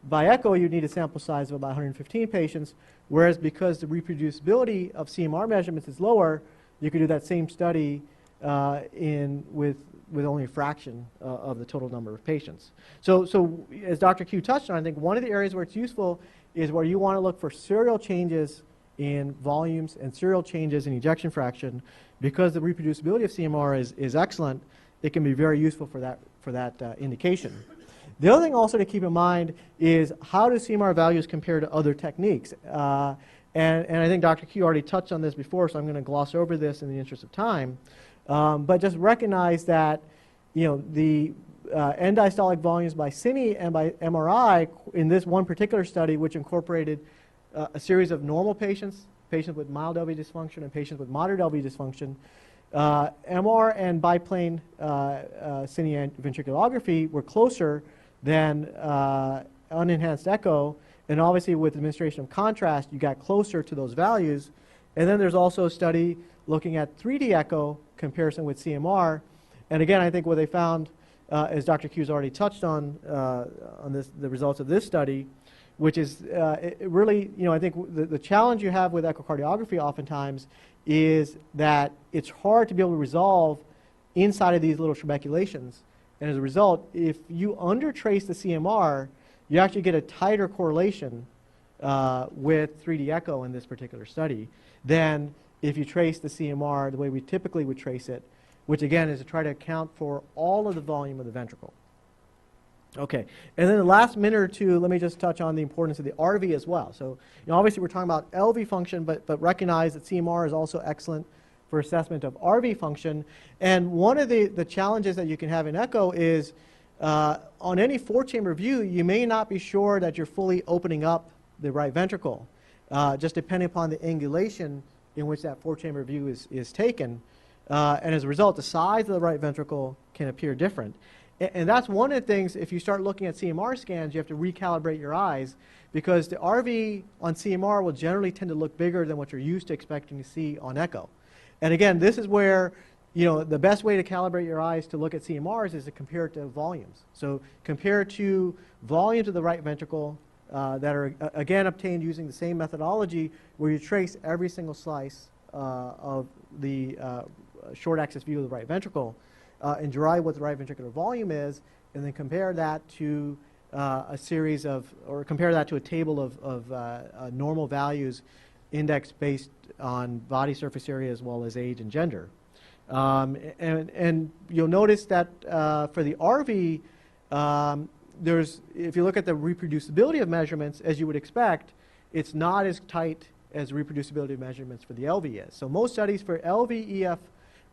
by echo, you need a sample size of about 115 patients, whereas because the reproducibility of CMR measurements is lower, you could do that same study with only a fraction of the total number of patients. So as Dr. Q touched on, I think one of the areas where it's useful is where you want to look for serial changes in volumes and serial changes in ejection fraction. Because the reproducibility of CMR is excellent, it can be very useful for that indication. The other thing also to keep in mind is how do CMR values compare to other techniques? And I think Dr. Q already touched on this before, so I'm going to gloss over this in the interest of time. But just recognize that the end diastolic volumes by CIMI and by MRI in this one particular study, which incorporated a series of normal patients, patients with mild LV dysfunction and patients with moderate LV dysfunction, MR and biplane CIMI ventriculography were closer than unenhanced echo, and obviously with administration of contrast, you got closer to those values. And then there's also a study looking at 3D echo comparison with CMR, and again, I think what they found, as Dr. Q's already touched on the results of this study, which is really, I think the challenge you have with echocardiography oftentimes is that it's hard to be able to resolve inside of these little trabeculations. And as a result, if you undertrace the CMR, you actually get a tighter correlation with 3D echo in this particular study than if you trace the CMR the way we typically would trace it, which again is to try to account for all of the volume of the ventricle. Okay, and then the last minute or two, let me just touch on the importance of the RV as well. So obviously we're talking about LV function, but recognize that CMR is also excellent for assessment of RV function. And one of the challenges that you can have in echo is On any 4-chamber view, you may not be sure that you're fully opening up the right ventricle, just depending upon the angulation in which that 4-chamber view is taken. And as a result, the size of the right ventricle can appear different. And that's one of the things, if you start looking at CMR scans, you have to recalibrate your eyes, because the RV on CMR will generally tend to look bigger than what you're used to expecting to see on echo. And again, this is where, you know, the best way to calibrate your eyes to look at CMRs is to compare it to volumes. So compare to volumes of the right ventricle that are, again, obtained using the same methodology where you trace every single slice of the short axis view of the right ventricle and derive what the right ventricular volume is, and then compare that to a series of, or compare that to a table of normal values indexed based on body surface area as well as age and gender. And you'll notice that for the RV, if you look at the reproducibility of measurements, as you would expect, it's not as tight as reproducibility of measurements for the LV is. So most studies for LV EF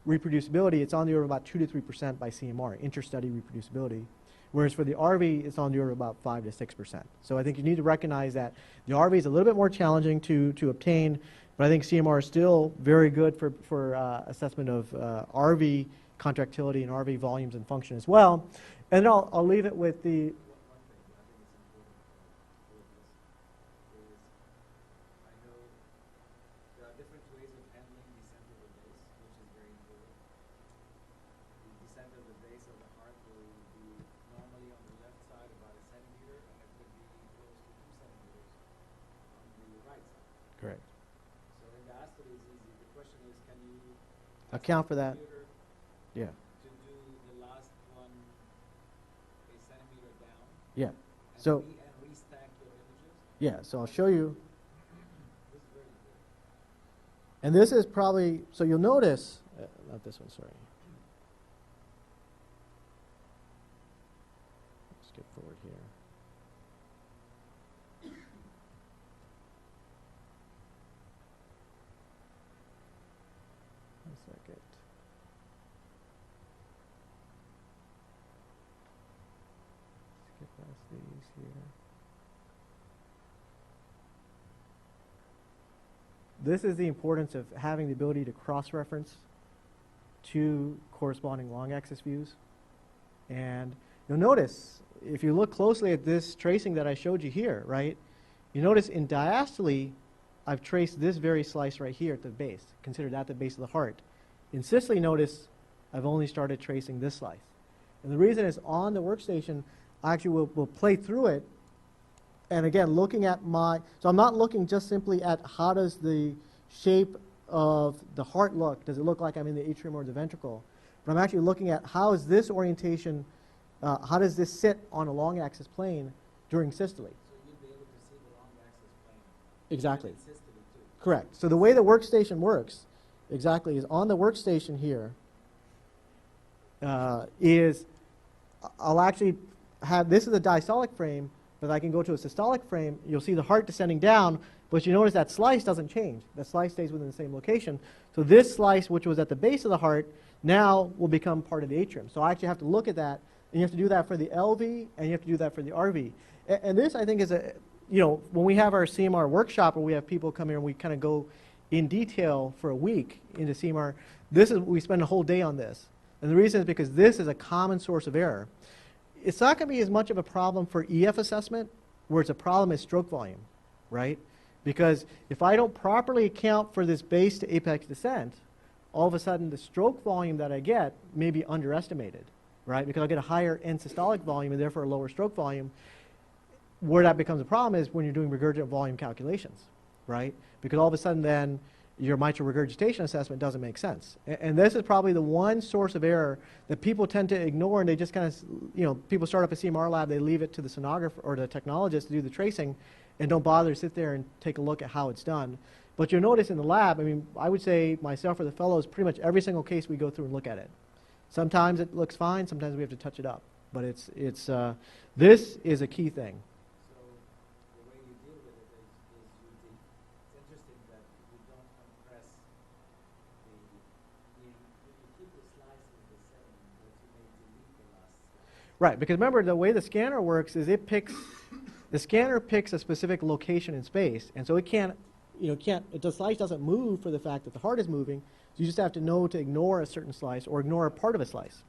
reproducibility, it's on the order of about 2 to 3% by CMR, inter-study reproducibility. Whereas for the RV, it's on the order of about 5 to 6%. So I think you need to recognize that the RV is a little bit more challenging to obtain, but I think CMR is still very good for assessment of RV contractility and RV volumes and function as well. And then I'll leave it with the account for that. Yeah.
To do the last one a centimeter down.
Yeah.
And
So
and restack your images.
yeah. So I'll show you.
This is very good.
And this is probably, so you'll notice, not this one, sorry. Skip forward here. One second. Skip past these here. This is the importance of having the ability to cross-reference two corresponding long axis views. And you'll notice, if you look closely at this tracing that I showed you here, right, you notice in diastole, I've traced this very slice right here at the base. Consider that the base of the heart. In systole, notice I've only started tracing this slice. And the reason is on the workstation, I actually will play through it. And again, looking at so I'm not looking just simply at how does the shape of the heart look. Does it look like I'm in the atrium or the ventricle? But I'm actually looking at how is this orientation, how does this sit on a long axis plane during systole?
So you'd be able to see the long axis plane.
Exactly.
In systole too.
Correct. So the way the workstation works, exactly, is on the workstation here, is I'll actually have, this is a diastolic frame, but I can go to a systolic frame. You'll see the heart descending down, but you notice that slice doesn't change. The slice stays within the same location. So this slice, which was at the base of the heart, now will become part of the atrium. So I actually have to look at that, and you have to do that for the LV, and you have to do that for the RV. And this, I think, is a, you know, when we have our CMR workshop, or we have people come here and we kind of go in detail for a week into CMR, we spend a whole day on this. And the reason is because this is a common source of error. It's not going to be as much of a problem for EF assessment, where it's a problem is stroke volume, right? Because if I don't properly account for this base to apex descent, all of a sudden the stroke volume that I get may be underestimated, right? Because I'll get a higher end systolic volume and therefore a lower stroke volume. Where that becomes a problem is when you're doing regurgitant volume calculations, right? Because all of a sudden then your mitral regurgitation assessment doesn't make sense. And this is probably the one source of error that people tend to ignore, and they just kind of, you know, people start up a CMR lab, they leave it to the sonographer or the technologist to do the tracing and don't bother to sit there and take a look at how it's done. But you'll notice in the lab, I mean, I would say myself or the fellows, pretty much every single case we go through and look at it. Sometimes it looks fine, sometimes we have to touch it up. But this is a key thing.
So the way you deal with it is it's interesting that you don't compress you keep the slices the same, but you may delete the last slice.
Right, because remember, the way the scanner works is the scanner picks a specific location in space, and so it can't, the slice doesn't move for the fact that the heart is moving, so you just have to know to ignore a certain slice or ignore a part of a slice.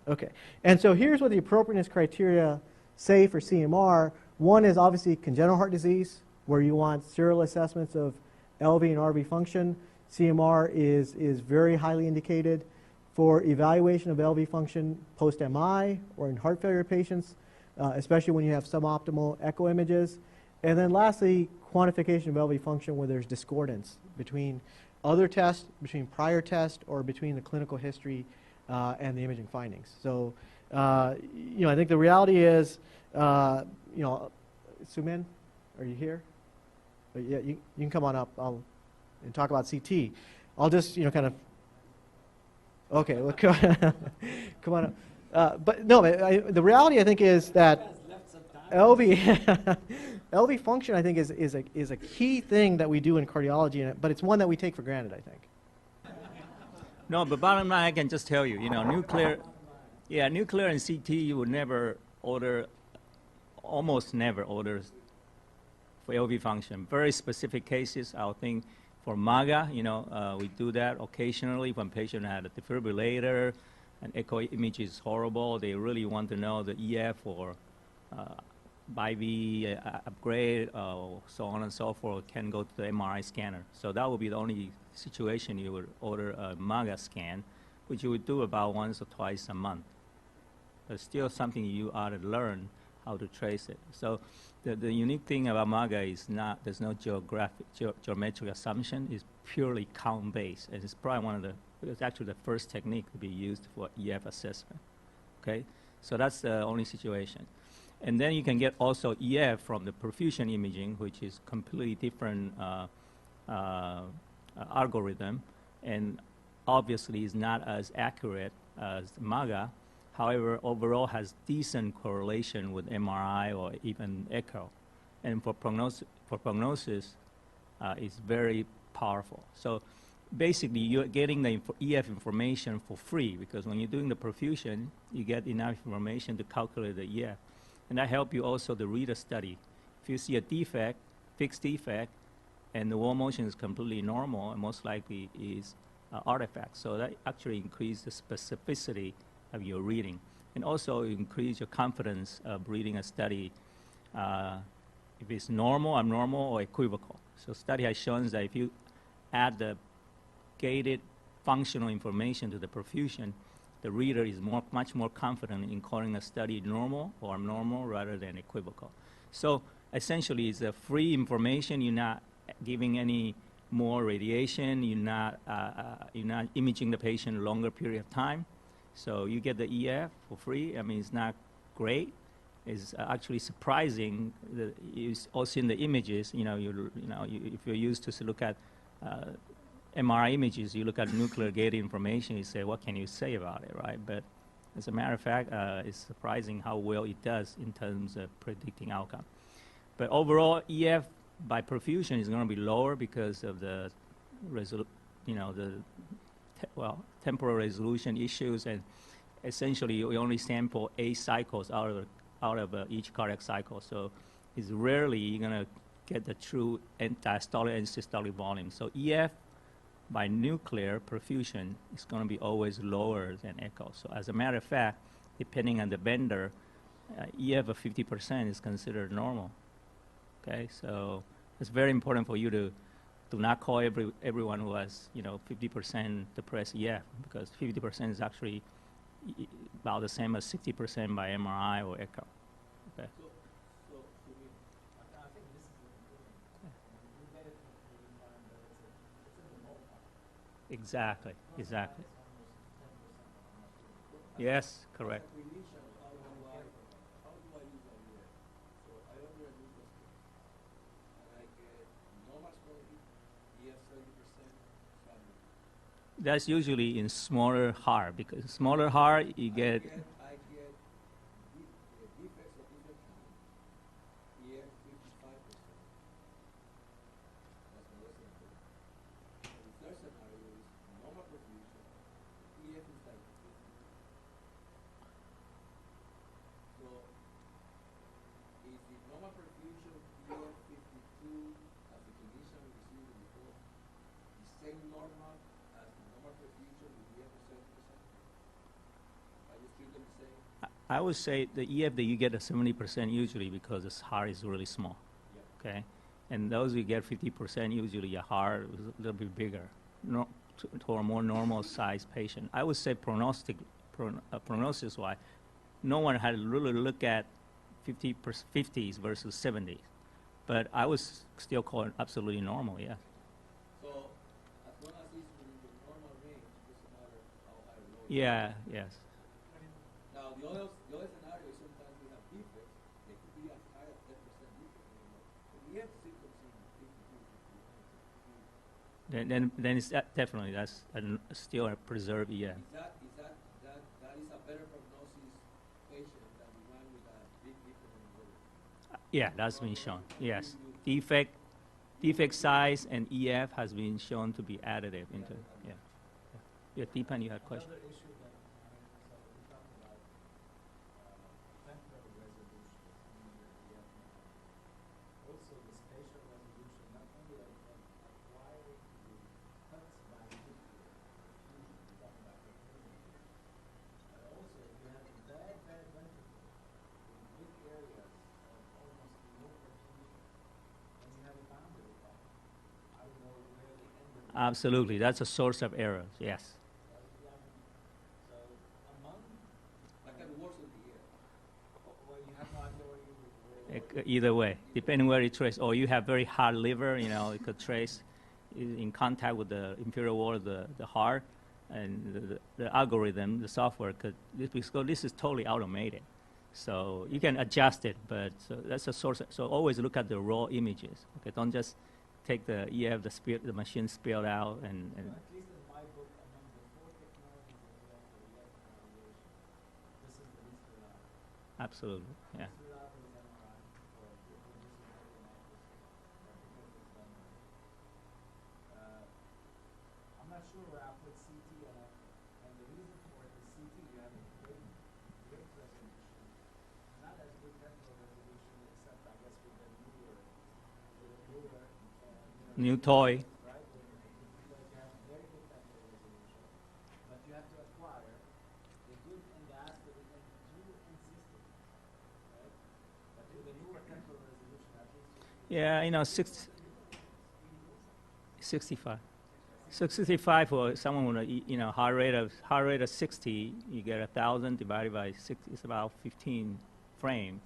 Okay, and so here's what the appropriateness criteria say for CMR. One is obviously congenital heart disease, where you want serial assessments of LV and RV function. CMR is very highly indicated for evaluation of LV function post-MI or in heart failure patients, especially when you have suboptimal echo images. And then lastly, quantification of LV function where there's discordance between other tests, between prior tests, or between the clinical history and the imaging findings. So, I think the reality is, Sumin, are you here? Yeah, you can come on up and talk about CT. I'll just, kind of, okay, well, come on up. But no, the reality, I think, is that LV, LV function, I think, is a key thing that we do in cardiology, but it's one that we take for granted, I think.
No, but bottom line, I can just tell you, nuclear and CT, you would never order, almost never order for LV function. Very specific cases, I think for MAGA, we do that occasionally when patient had a defibrillator, and echo image is horrible. They really want to know the EF or IV upgrade, so on and so forth, can go to the MRI scanner. So that would be the only situation you would order a MAGA scan, which you would do about once or twice a month. But still something you ought to learn how to trace it. So the unique thing about MAGA is there's no geometric assumption. It's purely count-based, and it's probably it's actually the first technique to be used for EF assessment. Okay, so that's the only situation. And then you can get also EF from the perfusion imaging, which is completely different algorithm, and obviously is not as accurate as MAGA. However, overall has decent correlation with MRI or even echo. And for prognosis, it's very powerful. So basically, you're getting the EF information for free, because when you're doing the perfusion, you get enough information to calculate the EF. And that helps you also to read a study. If you see a defect, fixed defect, and the wall motion is completely normal, and most likely is artifact. So that actually increases the specificity of your reading. And also increase your confidence of reading a study if it's normal, abnormal, or equivocal. So study has shown that if you add the gated functional information to the perfusion, the reader is much more confident in calling a study normal or abnormal rather than equivocal. So essentially, it's a free information. You're not giving any more radiation. You're not imaging the patient a longer period of time. So you get the EF for free. I mean, it's not great. It's actually surprising that you also in the images. If you're used to look at MRI images, you look at nuclear gated information, you say, what can you say about it, right? But as a matter of fact, it's surprising how well it does in terms of predicting outcome. But overall, EF by perfusion is going to be lower because of the temporal resolution issues, and essentially you only sample 8 cycles out of each cardiac cycle. So it's rarely going to get the true diastolic and systolic volume. So EF by nuclear perfusion is going to be always lower than echo. So as a matter of fact, depending on the vendor, EF of 50% is considered normal. Okay, so it's very important for you to not call everyone who has 50% depressed EF, because 50% is actually about the same as 60% by MRI or echo. Okay.
So I think this is the thing. You get it from the time that it's in the ballpark.
Exactly.
It's almost 10%.
Yes, correct.
How do I use an EF? So I order a microscope, and I get normal quality, EF 30%.
That's usually in smaller heart, because smaller heart you get.
I get defects of different kinds, EF 55%. That's my worst scenario. And the third scenario is normal perfusion, EF is like 50. same normal as the normal perfusion with EF of 70%? I just treat them the same?
I would say the EF that you get a 70% usually because the heart is really small, okay? And those you get 50% usually your heart is a little bit bigger, to a more normal sized patient. I would say prognosis-wise, no one had really looked at 50s versus 70s, but I would still call it absolutely normal, yeah.
So as long as it's within the normal range, it doesn't matter how high or low.
Yeah, yes.
Now the other scenario is sometimes we have defects. They could be as high as 10% defect. But we have symptoms in 52, 53.
Then it's definitely that's still a preserved EF.
That is a better prognosis patient than the one with a big defect in the liver.
Yeah, that's been shown. Yes, defect size and EF has been shown to be additive into. Yeah. Yeah, Dipan, you had a question.
Another issue that so we talked about temporal resolution in the EF. Also the spatial resolution, not only of acquiring the cuts by nuclear perfusion, we talked about perfusion, but also if you have a bad ventricle with big areas of almost no perfusion, then you have a boundary problem. I don't know where the end of the
Absolutely, that's a source of errors. Yes.
so among,
That can worsen the ear.
or you have no idea where you
Either way, depending where you trace, or you have very hard liver, you know, it could trace in contact with the inferior wall of the heart, and the algorithm, the software could, because this is totally automated. So you can adjust it, but so that's a source. So always look at the raw images. Okay, don't just take the EF, the machine spilled out, and
at least in my book, among the 4 technologies that we have for EF evaluation, this is the least reliable.
absolutely, yeah.
Least reliable is MRI for reproducibility and accuracy, because it's done right. I'm not sure where I'll put CT, and the reason for it is CT, you have a great resolution, not as good temporal resolution, except I guess with the newer,
New toy.
right? Because you have very good temporal resolution, but you have to acquire the good endoscopy and do insistent, right? But with the newer temporal resolution, at least
Yeah, you know, 65. So 65 for someone with a heart rate of 60, you get 1,000 divided by 60. It's about 15 frame.